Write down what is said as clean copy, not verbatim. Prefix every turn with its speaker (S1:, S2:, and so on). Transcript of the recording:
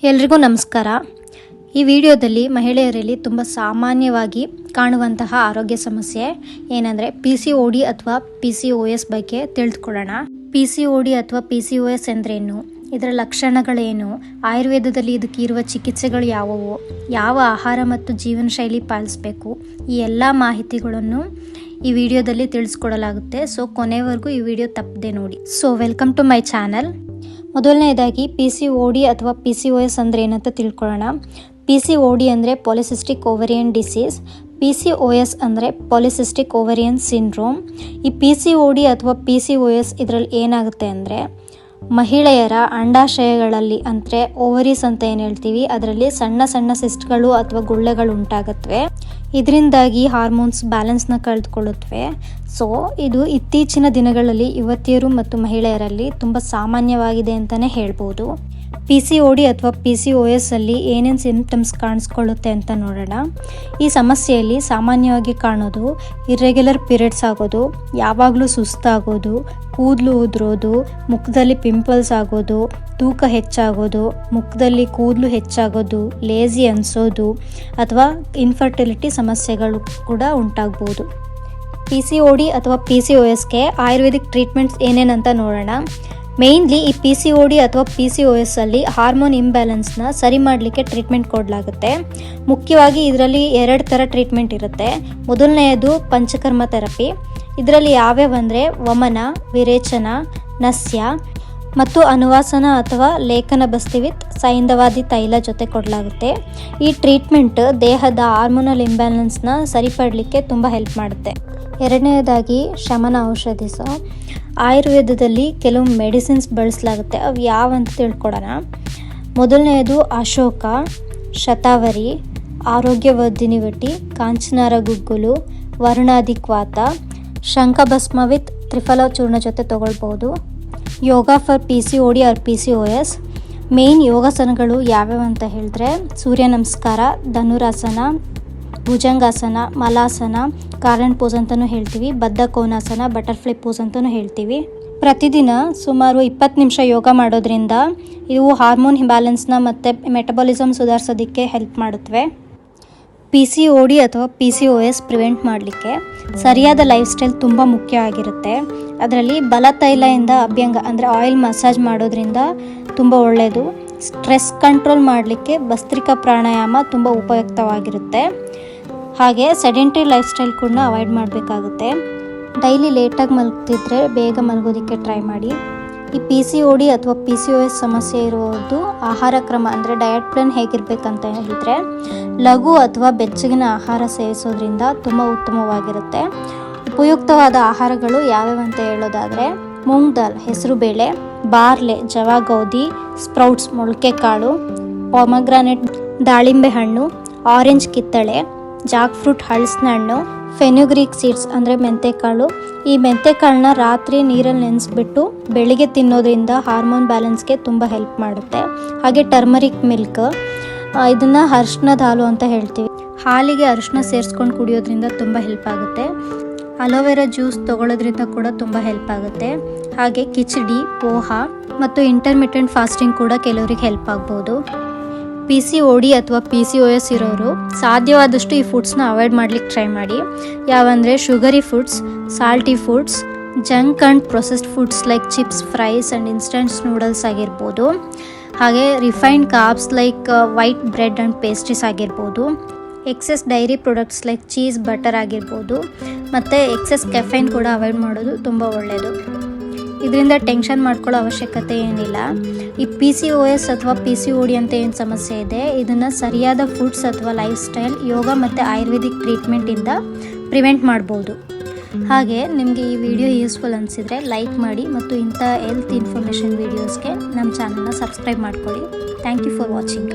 S1: ಎಲ್ರಿಗೂ ನಮಸ್ಕಾರ. ಈ ವಿಡಿಯೋದಲ್ಲಿ ಮಹಿಳೆಯರಲ್ಲಿ ತುಂಬ ಸಾಮಾನ್ಯವಾಗಿ ಕಾಣುವಂತಹ ಆರೋಗ್ಯ ಸಮಸ್ಯೆ ಏನಂದರೆ PCOD ಅಥವಾ PCOS ಬಗ್ಗೆ ತಿಳಿದುಕೊಳ್ಳೋಣ. PCOD ಅಥವಾ PCOS ಎಂದರೇನು, ಇದರ ಲಕ್ಷಣಗಳೇನು, ಆಯುರ್ವೇದದಲ್ಲಿ ಇದಕ್ಕೆ ಇರುವ ಚಿಕಿತ್ಸೆಗಳು ಯಾವುವು, ಯಾವ ಆಹಾರ ಮತ್ತು ಜೀವನ ಶೈಲಿ ಪಾಲಿಸಬೇಕು, ಈ ಎಲ್ಲ ಮಾಹಿತಿಗಳನ್ನು ಈ ವಿಡಿಯೋದಲ್ಲಿ ತಿಳಿಸ್ಕೊಡಲಾಗುತ್ತೆ. ಸೊ ಕೊನೆವರೆಗೂ ಈ ವಿಡಿಯೋ ತಪ್ಪದೆ ನೋಡಿ. So welcome to my channel. ಮೊದಲನೇದಾಗಿ PCOD ಅಥವಾ PCOS ಅಂದರೆ ಏನಂತ ತಿಳ್ಕೊಳ್ಳೋಣ. PCOD ಅಂದರೆ ಪಾಲಿಸಿಸ್ಟಿಕ್ ಓವರಿಯನ್ ಡಿಸೀಸ್, PCOS ಅಂದರೆ ಪಾಲಿಸಿಸ್ಟಿಕ್ ಓವರಿಯನ್ ಸಿಂಡ್ರೋಮ್. ಈ PCOD ಅಥವಾ PCOS ಇದರಲ್ಲಿ ಏನಾಗುತ್ತೆ ಅಂದರೆ ಮಹಿಳೆಯರ ಅಂಡಾಶಯಗಳಲ್ಲಿ ಅಂದರೆ ಓವರೀಸ್ ಅಂತ ಏನು ಹೇಳ್ತೀವಿ, ಅದರಲ್ಲಿ ಸಣ್ಣ ಸಣ್ಣ ಸಿಸ್ಟ್ಗಳು ಅಥವಾ ಗುಳ್ಳೆಗಳು ಉಂಟಾಗುತ್ತವೆ. ಇದರಿಂದಾಗಿ ಹಾರ್ಮೋನ್ಸ್ ಬ್ಯಾಲೆನ್ಸ್ನ ಕಳೆದುಕೊಳ್ಳುತ್ತವೆ. ಸೊ ಇದು ಇತ್ತೀಚಿನ ದಿನಗಳಲ್ಲಿ ಯುವತಿಯರು ಮತ್ತು ಮಹಿಳೆಯರಲ್ಲಿ ತುಂಬ ಸಾಮಾನ್ಯವಾಗಿದೆ ಅಂತಲೇ ಹೇಳ್ಬೋದು. PCOD ಅಥವಾ PCOS ಅಲ್ಲಿ ಏನೇನು ಸಿಂಪ್ಟಮ್ಸ್ ಕಾಣಿಸ್ಕೊಳ್ಳುತ್ತೆ ಅಂತ ನೋಡೋಣ. ಈ ಸಮಸ್ಯೆಯಲ್ಲಿ ಸಾಮಾನ್ಯವಾಗಿ ಕಾಣೋದು ಇರ್ರೆಗ್ಯುಲರ್ ಪೀರಿಯಡ್ಸ್ ಆಗೋದು, ಯಾವಾಗಲೂ ಸುಸ್ತಾಗೋದು, ಕೂದಲು ಉದುರೋದು, ಮುಖದಲ್ಲಿ ಪಿಂಪಲ್ಸ್ ಆಗೋದು, ತೂಕ ಹೆಚ್ಚಾಗೋದು, ಮುಖದಲ್ಲಿ ಕೂದಲು ಹೆಚ್ಚಾಗೋದು, ಲೇಜಿ ಅನಿಸೋದು ಅಥವಾ ಇನ್ಫರ್ಟಿಲಿಟಿ ಸಮಸ್ಯೆಗಳು ಕೂಡ ಉಂಟಾಗ್ಬೋದು. PCOD ಅಥವಾ PCOSಗೆ ಆಯುರ್ವೇದಿಕ್ ಟ್ರೀಟ್ಮೆಂಟ್ಸ್ ಏನೇನಂತ ನೋಡೋಣ. ಮೇಯ್ನ್ಲಿ ಈ PCOD ಅಥವಾ PCOS ಅಲ್ಲಿ ಹಾರ್ಮೋನ್ ಇಂಬ್ಯಾಲೆನ್ಸ್ನ ಸರಿ ಮಾಡಲಿಕ್ಕೆ ಟ್ರೀಟ್ಮೆಂಟ್ ಕೊಡಲಾಗುತ್ತೆ. ಮುಖ್ಯವಾಗಿ ಇದರಲ್ಲಿ 2 ಥರ ಟ್ರೀಟ್ಮೆಂಟ್ ಇರುತ್ತೆ. ಮೊದಲನೆಯದು ಪಂಚಕರ್ಮ ಥೆರಪಿ. ಇದರಲ್ಲಿ ಯಾವ್ಯಾವ ಅಂದರೆ ವಮನ, ವಿರೇಚನ, ನಸ್ಯ ಮತ್ತು ಅನುವಾಸನ ಅಥವಾ ಲೇಖನ ಬಸ್ತಿ ವಿತ್ ಸೈಂಧವಾದಿ ತೈಲ ಜೊತೆ ಕೊಡಲಾಗುತ್ತೆ. ಈ ಟ್ರೀಟ್ಮೆಂಟ್ ದೇಹದ ಹಾರ್ಮೋನಲ್ ಇಂಬ್ಯಾಲೆನ್ಸ್ನ ಸರಿಪಡಲಿಕ್ಕೆ ತುಂಬ ಹೆಲ್ಪ್ ಮಾಡುತ್ತೆ. ಎರಡನೇದಾಗಿ ಶಮನ ಔಷಧಿ. ಆಯುರ್ವೇದದಲ್ಲಿ ಕೆಲವು ಮೆಡಿಸಿನ್ಸ್ ಬಳಸಲಾಗುತ್ತೆ. ಅವು ಯಾವಂತ ತಿಳ್ಕೊಡೋಣ. ಮೊದಲನೆಯದು ಅಶೋಕ, ಶತಾವರಿ, ಆರೋಗ್ಯವರ್ಧಿನಿ ವಟಿ, ಕಾಂಚನಾರ ಗುಗ್ಗುಲು, ವರ್ಣಾಧಿಕ್ವಾತ, ಶಂಖಭಸ್ಮ ವಿತ್ ತ್ರಿಫಲ ಚೂರ್ಣ ಜೊತೆ ತಗೊಳ್ಬೋದು. Yoga for PCOD or PCOS. Main ಯೋಗಾಸನಗಳು ಯಾವ್ಯಾವ ಅಂತ ಹೇಳಿದ್ರೆ ಸೂರ್ಯ ನಮಸ್ಕಾರ, ಧನುರಾಸನ, ಭುಜಂಗಾಸನ, ಮಲಾಸನ, ಕಾರನ್ ಪೋಸ್ ಅಂತಲೂ ಹೇಳ್ತೀವಿ, ಬದ್ಧ ಕೋನಾಸನ, ಬಟರ್ಫ್ಲೈ ಪೋಸ್ ಅಂತಲೂ ಹೇಳ್ತೀವಿ. ಪ್ರತಿದಿನ ಸುಮಾರು 20 ನಿಮಿಷ ಯೋಗ ಮಾಡೋದ್ರಿಂದ ಇವು ಹಾರ್ಮೋನ್ ಬ್ಯಾಲೆನ್ಸ್ನ ಮತ್ತು ಮೆಟಬಾಲಿಸಮ್ ಸುಧಾರಿಸೋದಕ್ಕೆ ಹೆಲ್ಪ್ ಮಾಡುತ್ತವೆ. PCOD ಅಥವಾ PCOS ಪ್ರಿವೆಂಟ್ ಮಾಡಲಿಕ್ಕೆ ಸರಿಯಾದ ಲೈಫ್ ಸ್ಟೈಲ್ ತುಂಬ ಮುಖ್ಯ ಆಗಿರುತ್ತೆ. ಅದರಲ್ಲಿ ಬಲ ತೈಲದಿಂದ ಅಭ್ಯಂಗ ಅಂದರೆ ಆಯಿಲ್ ಮಸಾಜ್ ಮಾಡೋದ್ರಿಂದ ತುಂಬ ಒಳ್ಳೆಯದು. ಸ್ಟ್ರೆಸ್ ಕಂಟ್ರೋಲ್ ಮಾಡಲಿಕ್ಕೆ ಭಸ್ತ್ರಿಕಾ ಪ್ರಾಣಾಯಾಮ ತುಂಬ ಉಪಯುಕ್ತವಾಗಿರುತ್ತೆ. ಹಾಗೆ ಸೆಡೆಂಟ್ರಿ ಲೈಫ್ ಸ್ಟೈಲ್ ಕೂಡ ಅವಾಯ್ಡ್ ಮಾಡಬೇಕಾಗುತ್ತೆ. ಡೈಲಿ ಲೇಟಾಗಿ ಮಲಗ್ತಿದ್ರೆ ಬೇಗ ಮಲಗೋದಕ್ಕೆ ಟ್ರೈ ಮಾಡಿ. ಈ PCOD ಅಥವಾ PCOS ಸಮಸ್ಯೆ ಇರುವುದು ಆಹಾರ ಕ್ರಮ ಅಂದರೆ ಡಯಟ್ ಪ್ಲಾನ್ ಹೇಗಿರಬೇಕಂತ ಹೇಳಿದರೆ ಲಘು ಅಥವಾ ಬೆಚ್ಚಗಿನ ಆಹಾರ ಸೇವಿಸೋದ್ರಿಂದ ತುಂಬ ಉತ್ತಮವಾಗಿರುತ್ತೆ. ಉಪಯುಕ್ತವಾದ ಆಹಾರಗಳು ಯಾವ್ಯಾವ ಅಂತ ಹೇಳೋದಾದರೆ ಮೂಂಗ್ ದಾಲ್ ಹೆಸರುಬೇಳೆ, ಬಾರ್ಲೆ ಜವಾಗೋಧಿ, ಸ್ಪ್ರೌಟ್ಸ್ ಮೊಳಕೆ ಕಾಳು, ಪೊಮಗ್ರಾನೆಟ್ ದಾಳಿಂಬೆ ಹಣ್ಣು, ಆರೆಂಜ್ ಕಿತ್ತಳೆ, ಜಾಕ್ ಫ್ರೂಟ್ ಹಳಸಿನ ಹಣ್ಣು, ಫೆನುಗ್ರೀಕ್ ಸೀಡ್ಸ್ ಅಂದರೆ ಮೆಂತೆಕಾಳು. ಈ ಮೆಂತೆಕಾಳನ್ನ ರಾತ್ರಿ ನೀರಲ್ಲಿ ನೆನೆಸ್ಬಿಟ್ಟು ಬೆಳಿಗ್ಗೆ ತಿನ್ನೋದ್ರಿಂದ ಹಾರ್ಮೋನ್ ಬ್ಯಾಲೆನ್ಸ್ಗೆ ತುಂಬ ಹೆಲ್ಪ್ ಮಾಡುತ್ತೆ. ಹಾಗೆ ಟರ್ಮರಿಕ್ ಮಿಲ್ಕ್, ಇದನ್ನು ಅರಿಶಿಣದ ಹಾಲು ಅಂತ ಹೇಳ್ತೀವಿ. ಹಾಲಿಗೆ ಅರಿಶಿಣ ಸೇರಿಸ್ಕೊಂಡು ಕುಡಿಯೋದ್ರಿಂದ ತುಂಬ ಹೆಲ್ಪ್ ಆಗುತ್ತೆ. ಅಲೋವೆರಾ ಜ್ಯೂಸ್ ತೊಗೊಳೋದ್ರಿಂದ ಕೂಡ ತುಂಬ ಹೆಲ್ಪ್ ಆಗುತ್ತೆ. ಹಾಗೆ ಕಿಚಡಿ, ಪೋಹ ಮತ್ತು ಇಂಟರ್ಮಿಟೆಂಟ್ ಫಾಸ್ಟಿಂಗ್ ಕೂಡ ಕೆಲವರಿಗೆ ಹೆಲ್ಪ್ ಆಗ್ಬೋದು. PCOD ಅಥವಾ PCOS ಇರೋರು ಸಾಧ್ಯವಾದಷ್ಟು ಈ ಫುಡ್ಸ್ನ ಅವಾಯ್ಡ್ ಮಾಡ್ಲಿಕ್ಕೆ ಟ್ರೈ ಮಾಡಿ. ಯಾವಂದರೆ sugary foods, salty foods, junk and processed foods like chips, fries and instants noodles ಆಗಿರ್ಬೋದು. ಹಾಗೆ refined carbs like white bread and pastries ಆಗಿರ್ಬೋದು. Excess dairy products like cheese, butter ಆಗಿರ್ಬೋದು. ಮತ್ತು ಎಕ್ಸೆಸ್ ಕೆಫೈನ್ ಕೂಡ avoid ಮಾಡೋದು ತುಂಬ ಒಳ್ಳೆಯದು. ಇದರಿಂದ ಟೆನ್ಷನ್ ಮಾಡ್ಕೊಳ್ಳೋ ಅವಶ್ಯಕತೆ ಏನಿಲ್ಲ. ಈ PCOS ಅಥವಾ PCOD ಅಂತ ಏನು ಸಮಸ್ಯೆ ಇದೆ, ಇದನ್ನು ಸರಿಯಾದ ಫುಡ್ಸ್ ಅಥವಾ ಲೈಫ್ ಸ್ಟೈಲ್, ಯೋಗ ಮತ್ತು ಆಯುರ್ವೇದಿಕ್ ಟ್ರೀಟ್ಮೆಂಟಿಂದ ಪ್ರಿವೆಂಟ್ ಮಾಡ್ಬೋದು. ಹಾಗೆ ನಿಮಗೆ ಈ ವಿಡಿಯೋ ಯೂಸ್ಫುಲ್ ಅನಿಸಿದರೆ ಲೈಕ್ ಮಾಡಿ ಮತ್ತು ಇಂಥ ಹೆಲ್ತ್ ಇನ್ಫಾರ್ಮೇಷನ್ ವೀಡಿಯೋಸ್ಗೆ ನಮ್ಮ ಚಾನಲ್ನ ಸಬ್ಸ್ಕ್ರೈಬ್ ಮಾಡ್ಕೊಳ್ಳಿ. Thank you for watching.